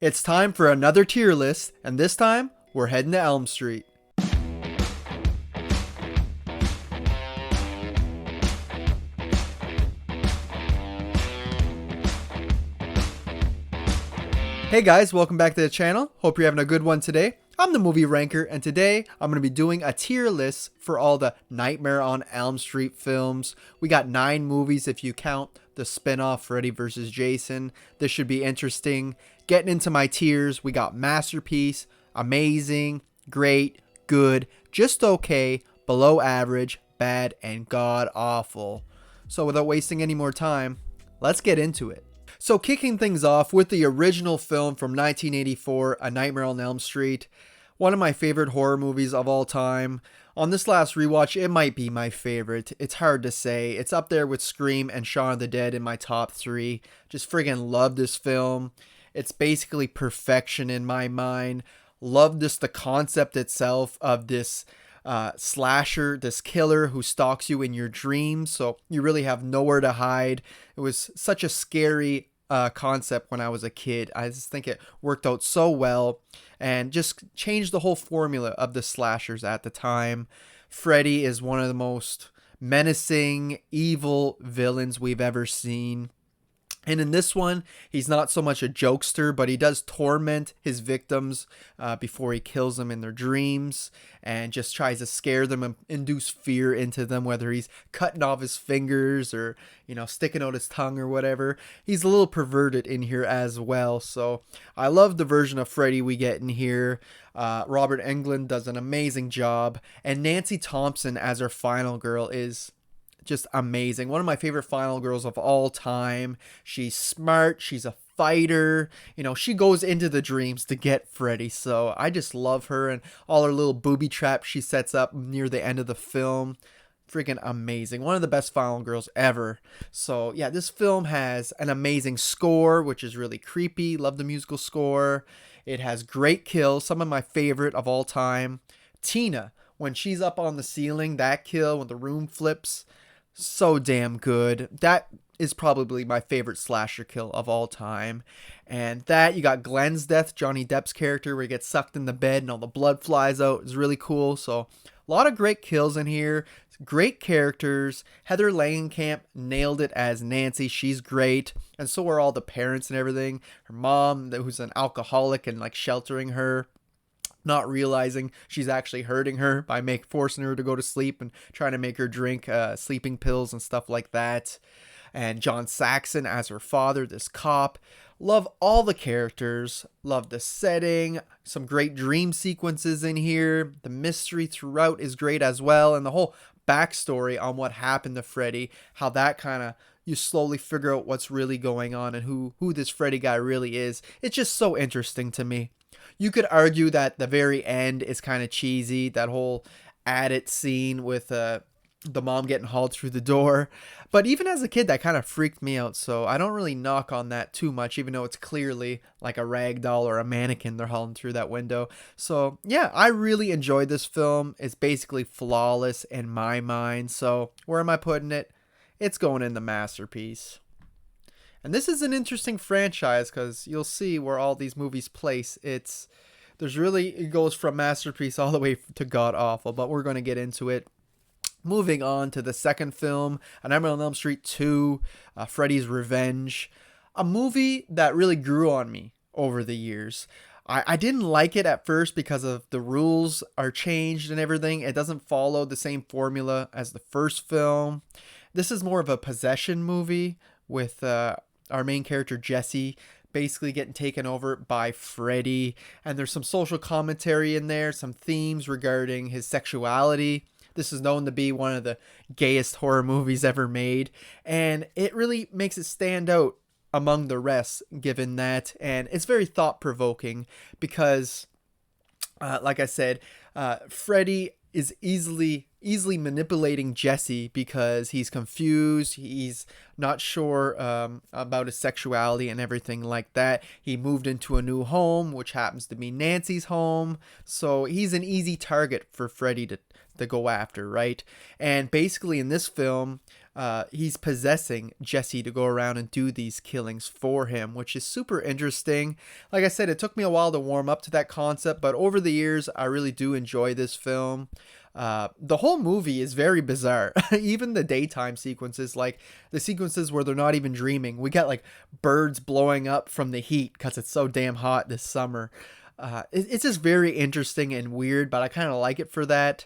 It's time for another tier list, and this time we're heading to Elm Street. Hey guys, welcome back to the channel. Hope you're having a good one today. I'm the movie ranker, and today I'm going to be doing a tier list for all the Nightmare on Elm Street films. We got 9 movies if you count the spin-off Freddy Vs Jason. This should be interesting. Getting into my tiers, we got masterpiece, amazing, great, good, just okay, below average, bad, and god awful. So without wasting any more time, let's get into it. So kicking things off with the original film from 1984, A Nightmare on Elm Street, one of my favorite horror movies of all time. On this last rewatch, it might be my favorite. It's hard to say. It's up there with Scream and Shaun of the Dead in my top 3. Just friggin' love this film. It's basically perfection in my mind. Love this, the concept itself of this slasher, this killer who stalks you in your dreams, so you really have nowhere to hide. It was such a scary concept when I was a kid. I just think it worked out so well and just changed the whole formula of the slashers at the time. Freddy is one of the most menacing, evil villains we've ever seen. And in this one, he's not so much a jokester, but he does torment his victims before he kills them in their dreams and just tries to scare them and induce fear into them, whether he's cutting off his fingers or, sticking out his tongue or whatever. He's a little perverted in here as well. So I love the version of Freddy we get in here. Robert Englund does an amazing job. And Nancy Thompson as our final girl is just amazing. One of my favorite final girls of all time. She's smart. She's a fighter. She goes into the dreams to get Freddy. So I just love her and all her little booby traps she sets up near the end of the film. Freaking amazing. One of the best final girls ever. So yeah, this film has an amazing score, which is really creepy. Love the musical score. It has great kills. Some of my favorite of all time. Tina, when she's up on the ceiling, that kill when the room flips. So damn good. That is probably my favorite slasher kill of all time. And that, you got Glenn's death, Johnny Depp's character, where he gets sucked in the bed and all the blood flies out. It's really cool. So a lot of great kills in here. Great characters. Heather Langenkamp nailed it as Nancy. She's great. And so are all the parents and everything. Her mom, who's an alcoholic and sheltering her, not realizing she's actually hurting her by forcing her to go to sleep and trying to make her drink sleeping pills and stuff like that. And John Saxon as her father, this cop. Love all the characters. Love the setting. Some great dream sequences in here. The mystery throughout is great as well. And the whole backstory on what happened to Freddy. How that you slowly figure out what's really going on and who this Freddy guy really is. It's just so interesting to me. You could argue that the very end is kind of cheesy. That whole added scene with the mom getting hauled through the door. But even as a kid, that kind of freaked me out. So I don't really knock on that too much, even though it's clearly like a rag doll or a mannequin they're hauling through that window. So yeah, I really enjoyed this film. It's basically flawless in my mind. So where am I putting it? It's going in the masterpiece. And this is an interesting franchise because you'll see where all these movies place. It goes from masterpiece all the way to god awful, but we're going to get into it. Moving on to the second film, A Nightmare on Elm Street 2, Freddy's Revenge. A movie that really grew on me over the years. I didn't like it at first because of the rules are changed and everything. It doesn't follow the same formula as the first film. This is more of a possession movie with our main character Jesse basically getting taken over by Freddy, and there's some social commentary in there, some themes regarding his sexuality. This is known to be one of the gayest horror movies ever made, and it really makes it stand out among the rest given that. And it's very thought-provoking because like I said, Freddy is easily manipulating Jesse because he's confused. He's not sure about his sexuality and everything like that. He moved into a new home, which happens to be Nancy's home. So he's an easy target for Freddy to go after, right? And basically in this film, he's possessing Jesse to go around and do these killings for him, which is super interesting. Like I said, it took me a while to warm up to that concept, but over the years, I really do enjoy this film. The whole movie is very bizarre. Even the daytime sequences, like the sequences where they're not even dreaming. We got like birds blowing up from the heat because it's so damn hot this summer. It's just very interesting and weird, but I kind of like it for that.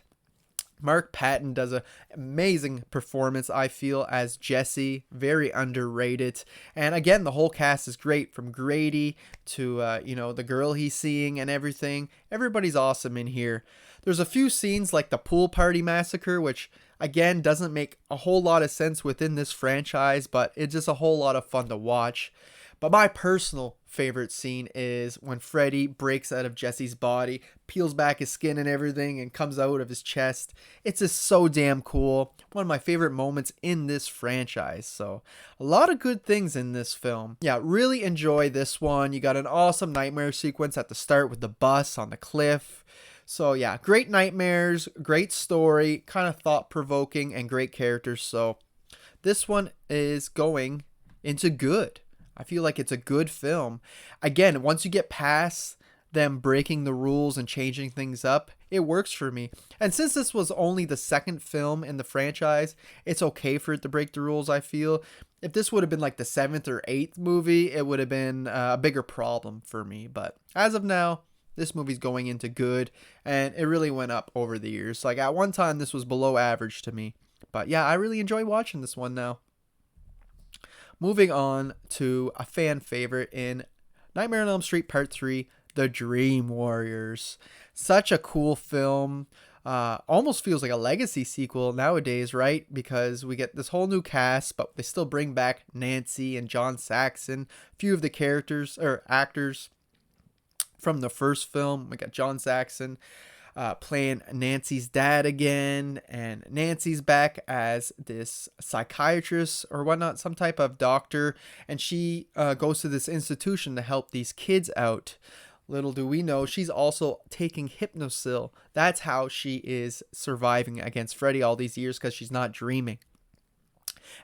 Mark Patton does an amazing performance, I feel, as Jesse. Very underrated. And again, the whole cast is great, from Grady to, the girl he's seeing and everything. Everybody's awesome in here. There's a few scenes like the pool party massacre, which, again, doesn't make a whole lot of sense within this franchise, but it's just a whole lot of fun to watch. But my personal favorite scene is when Freddy breaks out of Jesse's body, peels back his skin and everything, and comes out of his chest. It's just so damn cool. One of my favorite moments in this franchise. So a lot of good things in this film. Yeah, really enjoy this one. You got an awesome nightmare sequence at the start with the bus on the cliff. So yeah, great nightmares, great story, kind of thought-provoking, and great characters. So this one is going into good. I feel like it's a good film. Again, once you get past them breaking the rules and changing things up, it works for me. And since this was only the second film in the franchise, it's okay for it to break the rules, I feel. If this would have been like the 7th or 8th movie, it would have been a bigger problem for me. But as of now, this movie's going into good, and it really went up over the years. Like at one time, this was below average to me. But yeah, I really enjoy watching this one now. Moving on to a fan favorite in Nightmare on Elm Street Part 3, The Dream Warriors. Such a cool film. Almost feels like a legacy sequel nowadays, right? Because we get this whole new cast, but they still bring back Nancy and John Saxon. A few of the characters or actors from the first film. We got John Saxon playing Nancy's dad again, and Nancy's back as this psychiatrist or whatnot, some type of doctor, and she goes to this institution to help these kids out. Little do we know, she's also taking Hypnosil. That's how she is surviving against Freddy all these years, because she's not dreaming.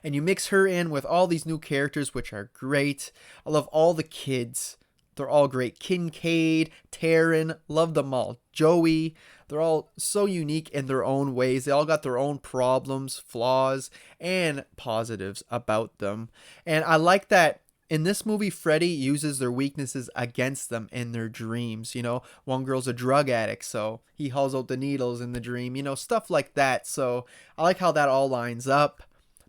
And you mix her in with all these new characters, which are great. I love all the kids. They're all great. Kincaid, Taryn, love them all. Joey, they're all so unique in their own ways. They all got their own problems, flaws, and positives about them. And I like that in this movie, Freddy uses their weaknesses against them in their dreams. You know, one girl's a drug addict, so he hauls out the needles in the dream, stuff like that. So I like how that all lines up.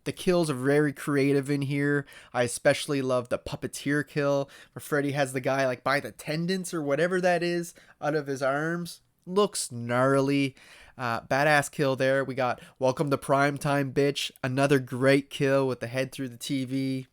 The kills are very creative in here. I especially love the puppeteer kill where Freddy has the guy like by the tendons or whatever that is out of his arms. Looks gnarly. Badass kill there. We got Welcome to Primetime, Bitch. Another great kill with the head through the TV.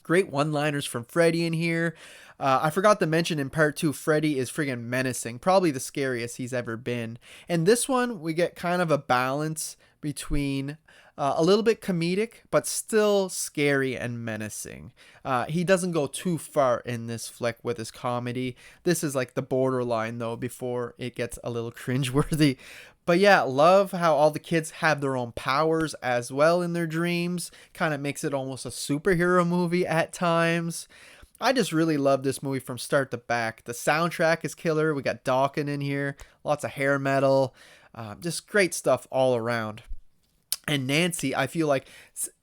Great one-liners from Freddy in here. I forgot to mention in part 2, Freddy is friggin' menacing. Probably the scariest he's ever been. And this one, we get kind of a balance between a little bit comedic, but still scary and menacing. He doesn't go too far in this flick with his comedy. This is like the borderline, though, before it gets a little cringeworthy. But yeah, love how all the kids have their own powers as well in their dreams. Kind of makes it almost a superhero movie at times. I just really love this movie from start to back. The soundtrack is killer. We got Dawkins in here. Lots of hair metal. Just great stuff all around. And Nancy, I feel like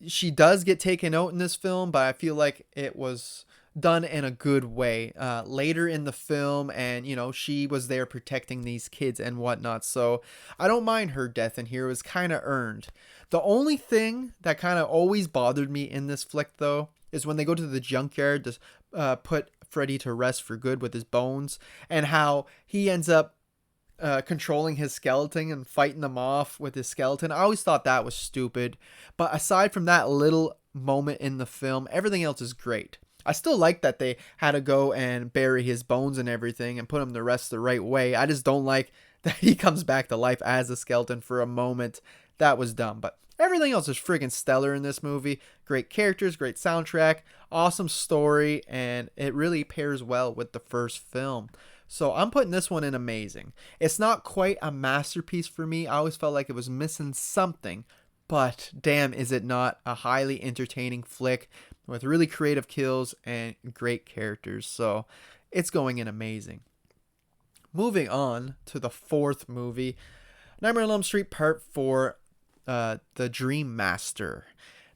she does get taken out in this film, but I feel like it was done in a good way later in the film, and she was there protecting these kids and whatnot, so I don't mind her death in here. It was kind of earned. The only thing that kind of always bothered me in this flick, though, is when they go to the junkyard to put Freddy to rest for good with his bones, and how he ends up controlling his skeleton and fighting them off with his skeleton. I always thought that was stupid, but aside from that little moment in the film, everything else is great. I still like that they had to go and bury his bones and everything and put him to rest the right way. I just don't like that he comes back to life as a skeleton for a moment. That was dumb, but everything else is friggin' stellar in this movie. Great characters, great soundtrack, awesome story, and it really pairs well with the first film. So I'm putting this one in amazing. It's not quite a masterpiece for me. I always felt like it was missing something. But damn, is it not a highly entertaining flick with really creative kills and great characters. So it's going in amazing. Moving on to the fourth movie, Nightmare on Elm Street Part 4, The Dream Master.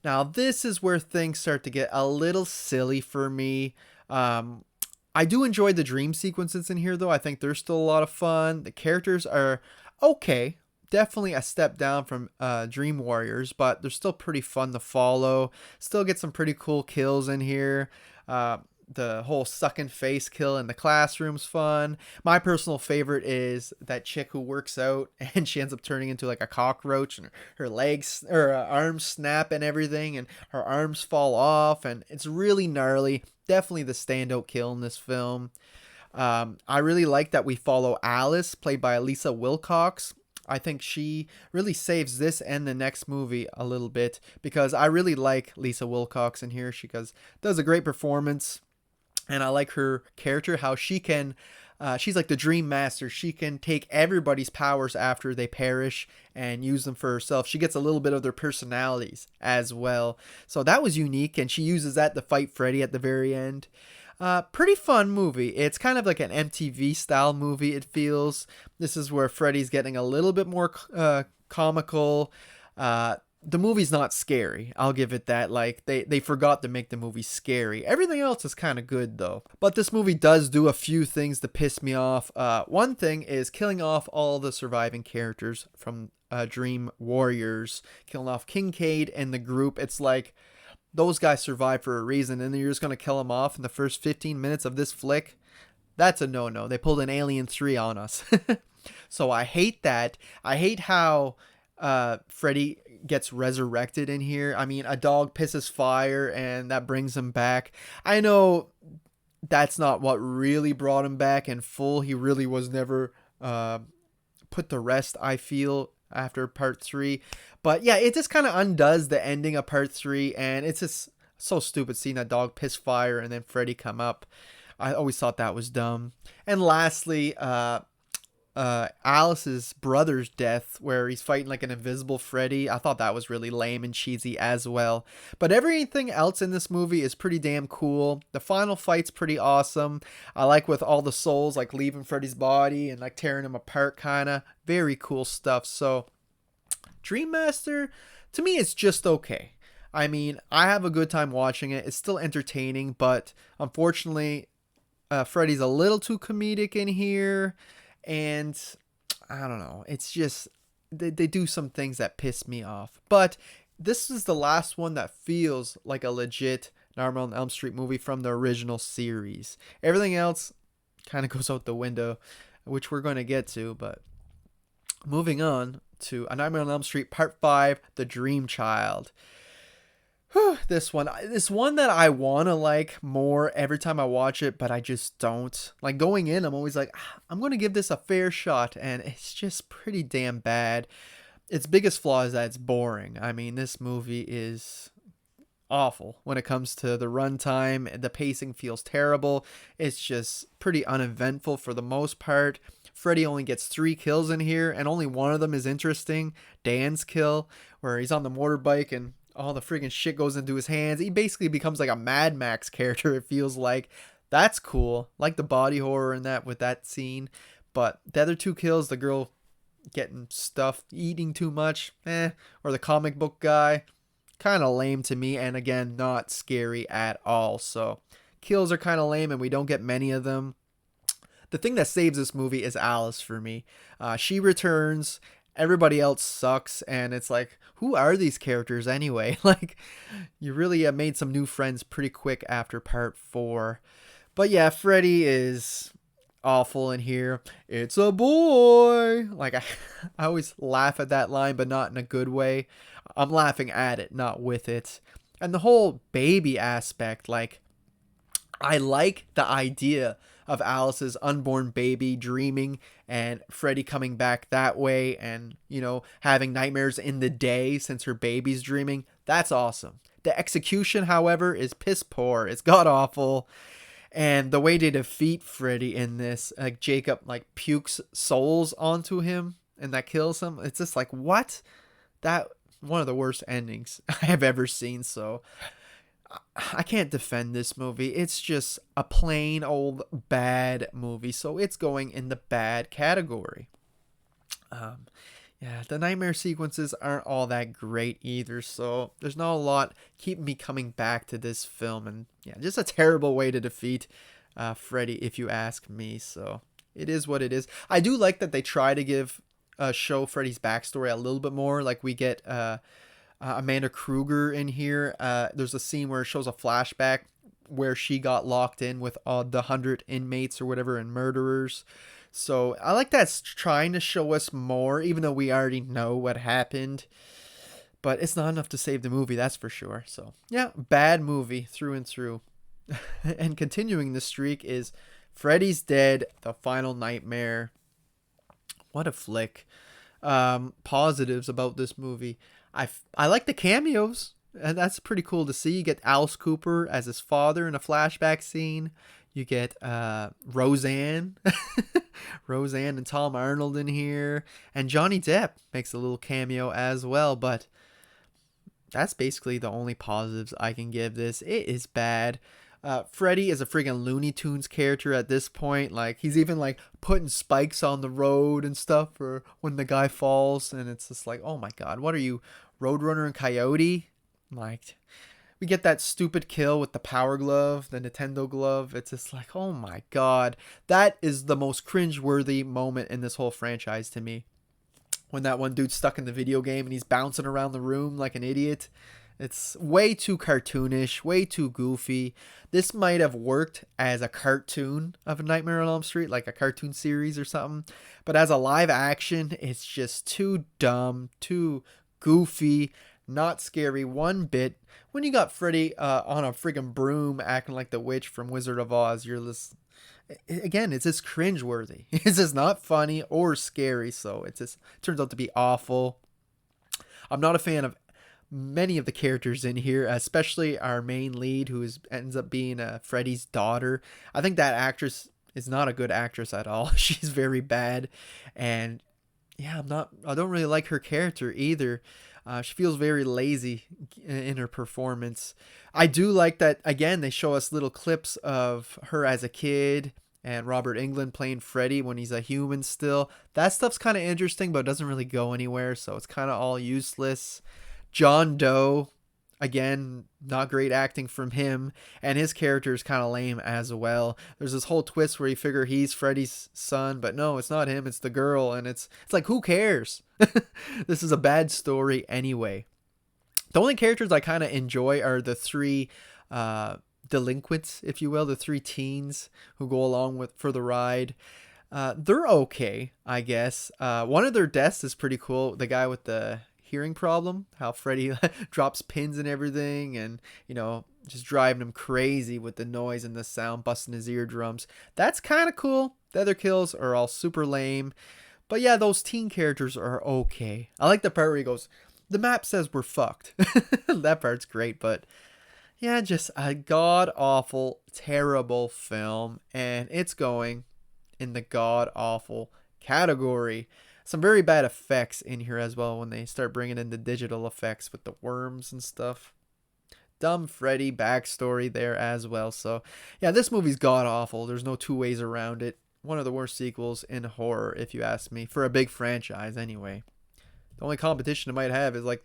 Now, this is where things start to get a little silly for me. I do enjoy the dream sequences in here, though. I think they're still a lot of fun. The characters are okay. Definitely a step down from Dream Warriors, but they're still pretty fun to follow. Still get some pretty cool kills in here. The whole sucking face kill in the classroom's fun. My personal favorite is that chick who works out and she ends up turning into like a cockroach, and her legs or her arms snap and everything, and her arms fall off, and it's really gnarly. Definitely the standout kill in this film. I really like that we follow Alice, played by Lisa Wilcox. I think she really saves this and the next movie a little bit, because I really like Lisa Wilcox in here. She does a great performance. And I like her character, how she can, she's like the dream master. She can take everybody's powers after they perish and use them for herself. She gets a little bit of their personalities as well. So that was unique, and she uses that to fight Freddy at the very end. Pretty fun movie. It's kind of like an MTV style movie, it feels. This is where Freddy's getting a little bit more comical. The movie's not scary. I'll give it that. Like, they forgot to make the movie scary. Everything else is kind of good, though. But this movie does do a few things to piss me off. One thing is killing off all the surviving characters from Dream Warriors. Killing off Kincaid and the group. It's like, those guys survived for a reason, and then you're just going to kill them off in the first 15 minutes of this flick? That's a no-no. They pulled an Alien 3 on us. So I hate that. I hate how Freddy gets resurrected in here. I mean, a dog pisses fire and that brings him back. I know that's not what really brought him back in full. He really was never put to rest, I feel, after part 3. But yeah, it just kind of undoes the ending of part 3, and it's just so stupid seeing that dog piss fire and then Freddy come up. I always thought that was dumb. And lastly, Alice's brother's death, where he's fighting like an invisible Freddy. I thought that was really lame and cheesy as well. But everything else in this movie is pretty damn cool. The final fight's pretty awesome. I like with all the souls like leaving Freddy's body and like tearing him apart, kind of. Very cool stuff. So Dream Master, to me, it's just okay. I mean, I have a good time watching it. It's still entertaining, but unfortunately, Freddy's a little too comedic in here. And I don't know, it's just they do some things that piss me off. But this is the last one that feels like a legit Nightmare on Elm Street movie from the original series. Everything else kind of goes out the window, which we're going to get to. But moving on to A Nightmare on Elm Street Part 5, The Dream Child. This one that I want to like more every time I watch it, but I just don't. Like, going in, I'm always like, I'm going to give this a fair shot, and it's just pretty damn bad. Its biggest flaw is that it's boring. I mean, this movie is awful when it comes to the runtime. The pacing feels terrible. It's just pretty uneventful for the most part. Freddy only gets 3 kills in here, and only one of them is interesting. Dan's kill, where he's on the motorbike and all the friggin' shit goes into his hands. He basically becomes like a Mad Max character, it feels like. That's cool. Like the body horror in that with that scene. But the other 2 kills, the girl getting stuffed, eating too much, or the comic book guy, kind of lame to me. And again, not scary at all. So kills are kind of lame, and we don't get many of them. The thing that saves this movie is Alice for me. She returns. Everybody else sucks, and it's like, who are these characters anyway? Like, you really made some new friends pretty quick after part 4. But yeah, Freddy is awful in here. It's a boy. Like, I always laugh at that line, but not in a good way. I'm laughing at it, not with it. And the whole baby aspect, like, I like the idea of Alice's unborn baby dreaming and Freddy coming back that way, and, you know, having nightmares in the day since her baby's dreaming. That's awesome. The execution, however, is piss poor. It's god awful. And the way they defeat Freddy in this, like Jacob like pukes souls onto him and that kills him. It's just like, what? That one of the worst endings I have ever seen. So I can't defend this movie. It's just a plain old bad movie. So it's going in the bad category. Um, yeah, the nightmare sequences aren't all that great either. So there's not a lot keeping me coming back to this film. And yeah, just a terrible way to defeat Freddy, if you ask me. So it is what it is. I do like that they try to show Freddy's backstory a little bit more. Like we get Amanda Kruger in here. There's a scene where it shows a flashback where she got locked in with the 100 inmates or whatever and murderers. So I like that's trying to show us more, even though we already know what happened. But it's not enough to save the movie, that's for sure. So yeah, bad movie through and through. And continuing the streak is Freddy's Dead, The Final Nightmare. What a flick. Positives about this movie. I like the cameos, and that's pretty cool to see. You get Alice Cooper as his father in a flashback scene. You get Roseanne, Roseanne and Tom Arnold in here, and Johnny Depp makes a little cameo as well. But that's basically the only positives I can give this. It is bad. Freddy is a friggin' Looney Tunes character at this point. Like, he's even like putting spikes on the road and stuff for when the guy falls, and it's just like, oh my god, what are you, Roadrunner and Coyote? Like, we get that stupid kill with the power glove, the Nintendo glove. It's just like, oh my god, that is the most cringe-worthy moment in this whole franchise to me. When that one dude's stuck in the video game and he's bouncing around the room like an idiot. It's way too cartoonish, way too goofy. This might have worked as a cartoon of a Nightmare on Elm Street, like a cartoon series or something. But as a live action, it's just too dumb, too goofy, not scary one bit. When you got Freddy on a friggin' broom acting like the witch from Wizard of Oz, you're just... Again, it's just cringeworthy. It's just not funny or scary, so it just turns out to be awful. I'm not a fan of many of the characters in here, especially our main lead, who ends up being Freddy's daughter. I think that actress is not a good actress at all. She's very bad, and yeah, I don't really like her character either. She feels very lazy in her performance. I do like that, again, they show us little clips of her as a kid and Robert Englund playing Freddy when he's a human still. That stuff's kind of interesting, but it doesn't really go anywhere, so it's kind of all useless. John Doe, again, not great acting from him, and his character is kind of lame as well. There's this whole twist where you figure he's Freddy's son, but no, it's not him, it's the girl, and it's like, who cares? This is a bad story anyway. The only characters I kind of enjoy are the three delinquents, if you will, the three teens who go along for the ride. They're okay, I guess. One of their deaths is pretty cool. The guy with the hearing problem, how Freddy drops pins and everything, and just driving him crazy with the noise and the sound, busting his eardrums. That's kind of cool. The other kills are all super lame, but yeah, those teen characters are okay. I like the part where he goes, the map says we're fucked. That part's great, but yeah, just a god-awful, terrible film, and it's going in the god-awful category. Some very bad effects in here as well when they start bringing in the digital effects with the worms and stuff. Dumb Freddy backstory there as well. So yeah, this movie's god-awful. There's no two ways around it. One of the worst sequels in horror, if you ask me, for a big franchise anyway. The only competition it might have is like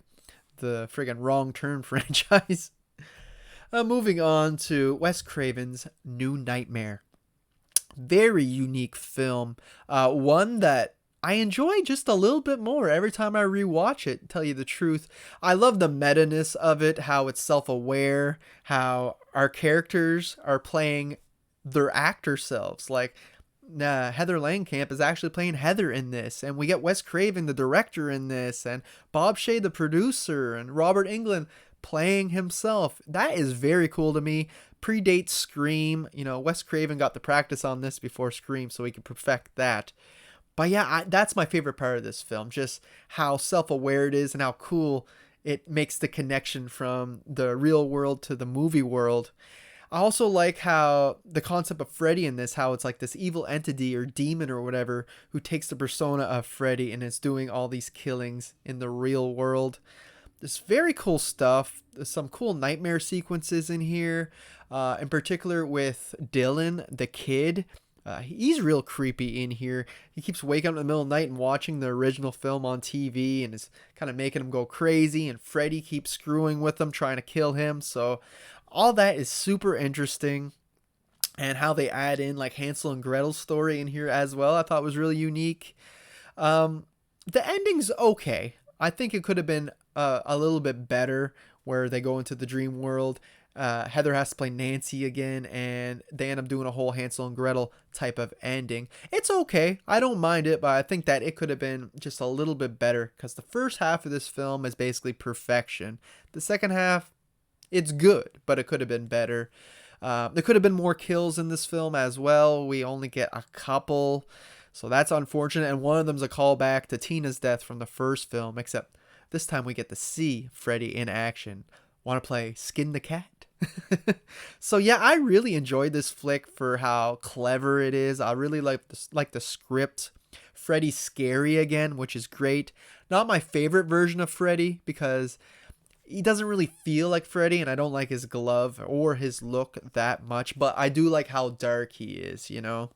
the friggin' Wrong Turn franchise. Moving on to Wes Craven's New Nightmare. Very unique film. One that I enjoy just a little bit more every time I rewatch it, to tell you the truth. I love the meta-ness of it, how it's self-aware, how our characters are playing their actor selves. Like, Heather Langenkamp is actually playing Heather in this, and we get Wes Craven, the director, in this, and Bob Shea, the producer, and Robert Englund playing himself. That is very cool to me. Predates Scream. Wes Craven got the practice on this before Scream, so he could perfect that. But yeah, that's my favorite part of this film, just how self-aware it is and how cool it makes the connection from the real world to the movie world. I also like how the concept of Freddy in this, how it's like this evil entity or demon or whatever who takes the persona of Freddy and is doing all these killings in the real world. There's very cool stuff. There's some cool nightmare sequences in here, in particular with Dylan, the kid. He's real creepy in here. He keeps waking up in the middle of the night and watching the original film on TV and is kind of making him go crazy. And Freddy keeps screwing with him, trying to kill him. So all that is super interesting. And how they add in like Hansel and Gretel's story in here as well, I thought was really unique. The ending's okay. I think it could have been a little bit better where they go into the dream world. Heather has to play Nancy again, and they end up doing a whole Hansel and Gretel type of ending. It's okay. I don't mind it, but I think that it could have been just a little bit better because the first half of this film is basically perfection. The second half, it's good, but it could have been better. There could have been more kills in this film as well. We only get a couple, so that's unfortunate. And one of them's a callback to Tina's death from the first film, except this time we get to see Freddy in action. Want to play Skin the Cat? So yeah, I really enjoyed this flick for how clever it is. I really like the script. Freddy's scary again, which is great. Not my favorite version of Freddy because he doesn't really feel like Freddy, and I don't like his glove or his look that much, but I do like how dark he is, you know?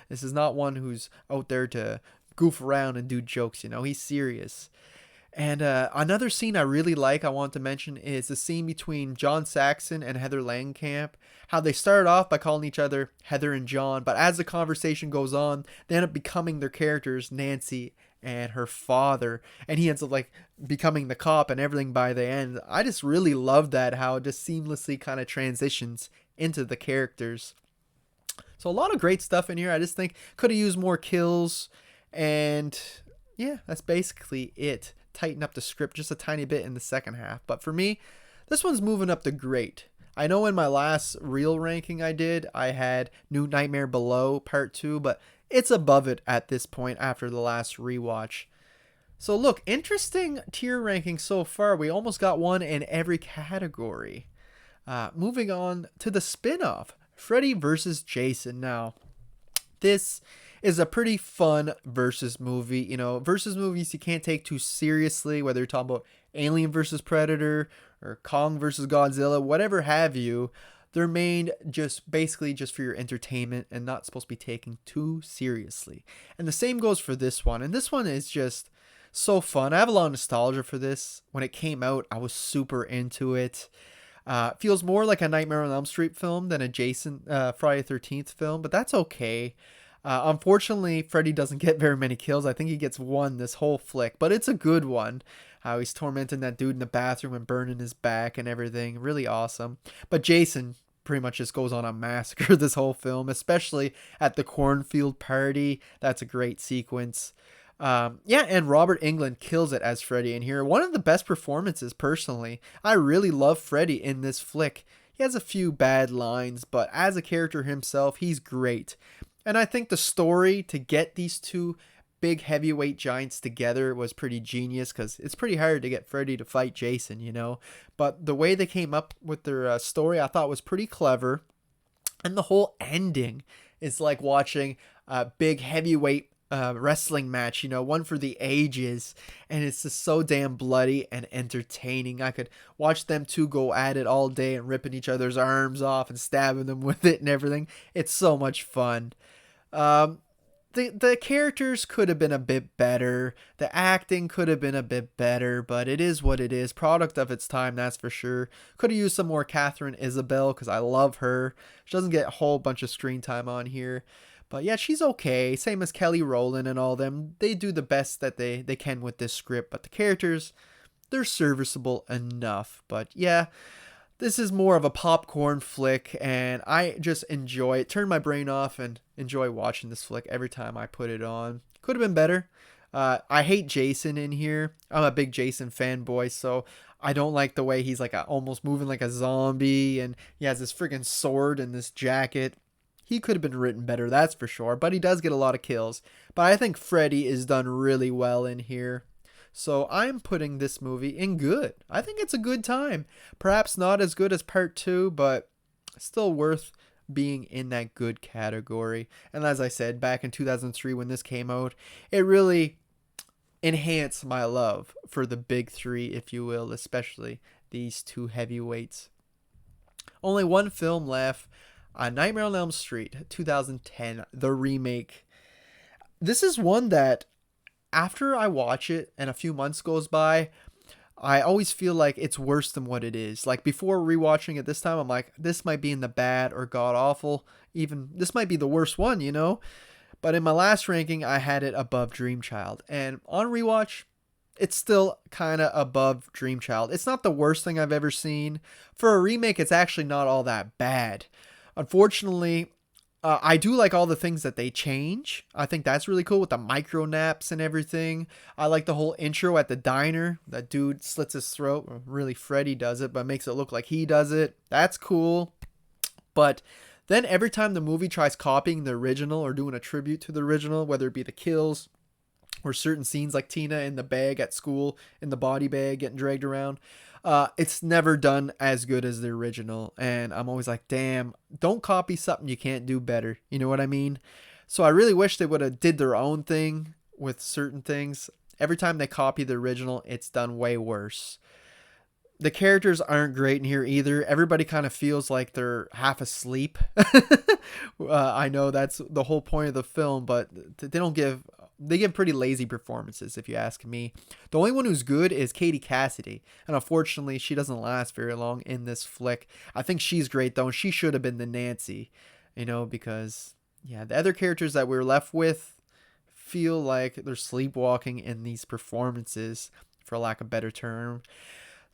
This is not one who's out there to goof around and do jokes, you know? He's serious. And another scene I really like, I want to mention, is the scene between John Saxon and Heather Langenkamp. How they started off by calling each other Heather and John, but as the conversation goes on, they end up becoming their characters, Nancy and her father, and he ends up like becoming the cop and everything by the end. I just really love that, how it just seamlessly kind of transitions into the characters. So a lot of great stuff in here. I just think could have used more kills, and yeah, that's basically it. Tighten up the script just a tiny bit in the second half, but for me, this one's moving up to great. I know in my last real ranking I did, I had New Nightmare Below Part 2, but it's above it at this point after the last rewatch. So look, interesting tier ranking so far. We almost got one in every category. Moving on to the spin-off, Freddy vs. Jason. Now, this is a pretty fun versus movie. You know, versus movies you can't take too seriously, whether you're talking about Alien versus Predator or Kong versus Godzilla, whatever have you. They're made just basically just for your entertainment and not supposed to be taken too seriously. And the same goes for this one. And this one is just so fun. I have a lot of nostalgia for this. When it came out, I was super into it. Feels more like a Nightmare on Elm Street film than a Friday the 13th film, but that's okay. Unfortunately, Freddy doesn't get very many kills. I think he gets one this whole flick, but it's a good one. How he's tormenting that dude in the bathroom and burning his back and everything. Really awesome. But Jason pretty much just goes on a massacre this whole film, especially at the cornfield party. That's a great sequence. Yeah, and Robert Englund kills it as Freddy in here. One of the best performances, personally. I really love Freddy in this flick. He has a few bad lines, but as a character himself, he's great. And I think the story to get these two big heavyweight giants together was pretty genius, because it's pretty hard to get Freddy to fight Jason, you know. But the way they came up with their story, I thought was pretty clever. And the whole ending is like watching a big heavyweight wrestling match, you know, one for the ages, and it's just so damn bloody and entertaining. I could watch them two go at it all day and ripping each other's arms off and stabbing them with it and everything. It's so much fun. The characters could have been a bit better. The acting could have been a bit better, but it is what it is. Product of its time, that's for sure. Could have used some more Catherine Isabel, because I love her. She doesn't get a whole bunch of screen time on here. But yeah, she's okay. Same as Kelly Rowland and all them. They do the best that they can with this script. But the characters, they're serviceable enough. But yeah, this is more of a popcorn flick, and I just enjoy it. Turn my brain off and enjoy watching this flick every time I put it on. Could have been better. I hate Jason in here. I'm a big Jason fanboy, so I don't like the way he's like almost moving like a zombie, and he has this freaking sword and this jacket. He could have been written better, that's for sure, but he does get a lot of kills. But I think Freddy is done really well in here. So I'm putting this movie in good. I think it's a good time. Perhaps not as good as part 2, but still worth being in that good category. And as I said, back in 2003 when this came out, it enhance my love for the big three, if you will, especially these two heavyweights. Only one film left. Nightmare on Elm Street, 2010, the remake. This is one that after I watch it and a few months goes by, I always feel like it's worse than what it is. Like before rewatching it this time, I'm like, this might be in the bad or god awful. Even this might be the worst one, you know? But in my last ranking, I had it above Dream Child. And on rewatch, it's still kind of above Dream Child. It's not the worst thing I've ever seen. For a remake, it's actually not all that bad. Unfortunately, I do like all the things that they change. I think that's really cool with the micro naps and everything. I like the whole intro at the diner. That dude slits his throat. Really, Freddy does it, but makes it look like he does it. That's cool. But then every time the movie tries copying the original or doing a tribute to the original, whether it be the kills or certain scenes like Tina in the bag at school, in the body bag getting dragged around, it's never done as good as the original. And I'm always like, damn, don't copy something you can't do better. You know what I mean? So I really wish they would have did their own thing with certain things. Every time they copy the original, it's done way worse. The characters aren't great in here either. Everybody kind of feels like they're half asleep. I know that's the whole point of the film, but they give pretty lazy performances, if you ask me. The only one who's good is Katie Cassidy, and unfortunately, she doesn't last very long in this flick. I think she's great, though, and she should have been the Nancy, you know, because, yeah, the other characters that we're left with feel like they're sleepwalking in these performances, for lack of a better term.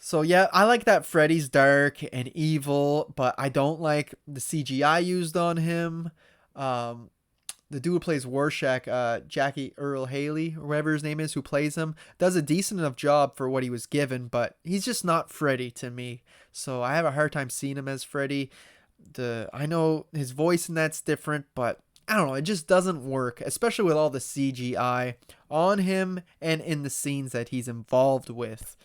So, yeah, I like that Freddy's dark and evil, but I don't like the CGI used on him. The dude who plays Rorschach, Jackie Earl Haley, or whatever his name is, who plays him, does a decent enough job for what he was given, but he's just not Freddy to me. So I have a hard time seeing him as Freddy. I know his voice and that's different, but I don't know, it just doesn't work, especially with all the CGI on him and in the scenes that he's involved with.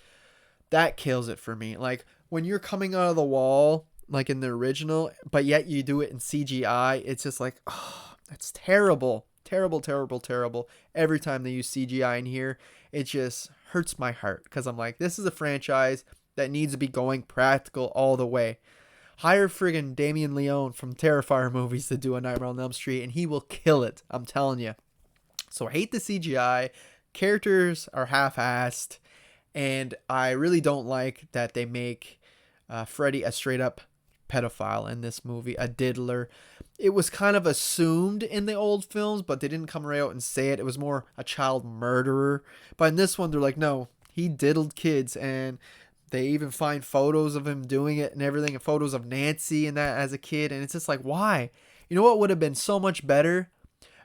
That kills it for me. Like when you're coming out of the wall, like in the original, but yet you do it in CGI, it's just like, oh, that's terrible. Terrible, terrible, terrible. Every time they use CGI in here, it just hurts my heart because I'm like, this is a franchise that needs to be going practical all the way. Hire friggin' Damien Leone from Terrifier movies to do a Nightmare on Elm Street, and he will kill it. I'm telling you. So I hate the CGI. Characters are half-assed, and I really don't like that they make Freddy a straight-up pedophile in this movie, a diddler. It was kind of assumed in the old films, but they didn't come right out and say it. It was more a child murderer. But in this one, they're like, no, he diddled kids, and they even find photos of him doing it and everything, and photos of Nancy and that as a kid, and it's just like, why? You know what would have been so much better?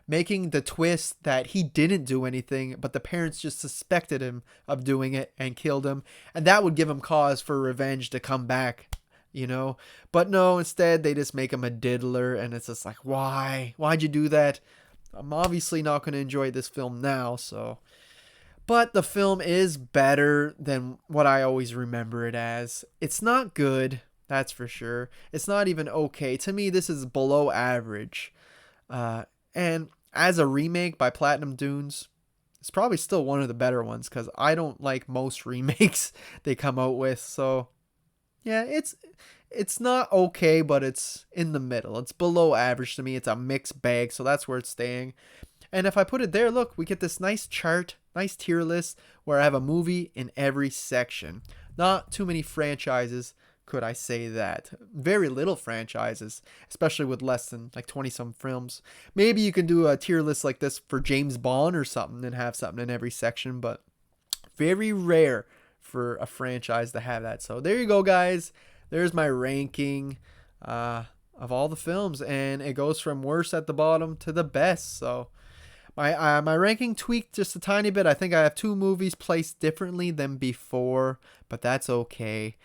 Making the twist that he didn't do anything, but the parents just suspected him of doing it and killed him, and that would give him cause for revenge to come back. You know, but no, instead they just make him a diddler, and it's just like, why'd you do that? I'm obviously not going to enjoy this film now, so. But the film is better than what I always remember it as. It's not good, that's for sure. It's not even okay. To me, this is below average. And as a remake by Platinum Dunes, it's probably still one of the better ones, because I don't like most remakes they come out with, so. Yeah, it's not okay, but it's in the middle. It's below average to me. It's a mixed bag, so that's where it's staying. And if I put it there, look, we get this nice chart, nice tier list, where I have a movie in every section. Not too many franchises, could I say that. Very little franchises, especially with less than like 20-some films. Maybe you can do a tier list like this for James Bond or something and have something in every section, but very rare for a franchise to have that. So there you go, guys. There's my ranking of all the films, and it goes from worst at the bottom to the best. So my ranking tweaked just a tiny bit. I think I have 2 movies placed differently than before, but that's okay.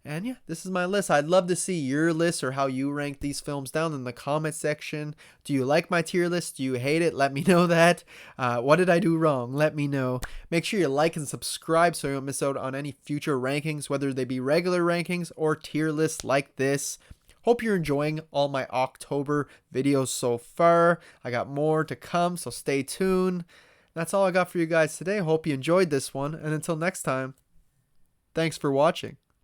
And yeah, this is my list. I'd love to see your list or how you rank these films down in the comment section. Do you like my tier list? Do you hate it? Let me know that. What did I do wrong? Let me know. Make sure you like and subscribe so you don't miss out on any future rankings, whether they be regular rankings or tier lists like this. Hope you're enjoying all my October videos so far. I got more to come, so stay tuned. That's all I got for you guys today. Hope you enjoyed this one. And until next time, thanks for watching.